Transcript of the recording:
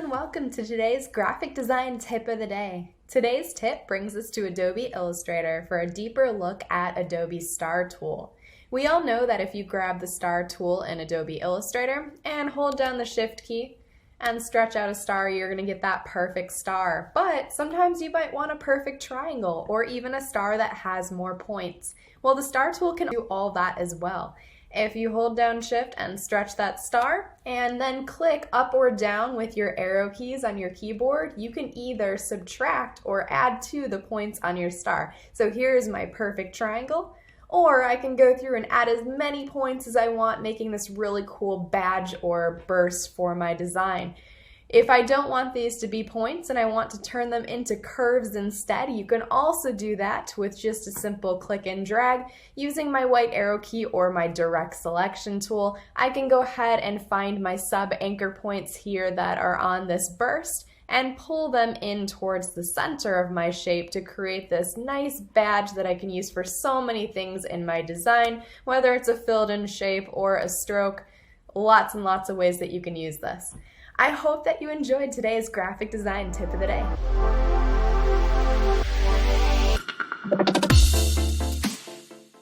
and welcome to today's graphic design tip of the day. Today's tip brings us to Adobe Illustrator for a deeper look at Adobe's Star tool. We all know that if you grab the Star tool in Adobe Illustrator and hold down the Shift key and stretch out a star, you're going to get that perfect star. But sometimes you might want a perfect triangle or even a star that has more points. Well, the Star tool can do all that as well. If you hold down Shift and stretch that star and then click up or down with your arrow keys on your keyboard, you can either subtract or add to the points on your star. So here's my perfect triangle, or I can go through and add as many points as I want, making this really cool badge or burst for my design. If I don't want these to be points and I want to turn them into curves instead, you can also do that with just a simple click and drag. Using my white arrow key or my direct selection tool, I can go ahead and find my sub anchor points here that are on this burst and pull them in towards the center of my shape to create this nice badge that I can use for so many things in my design, whether it's a filled in shape or a stroke. Lots and lots of ways that you can use this. I hope that you enjoyed today's graphic design tip of the day.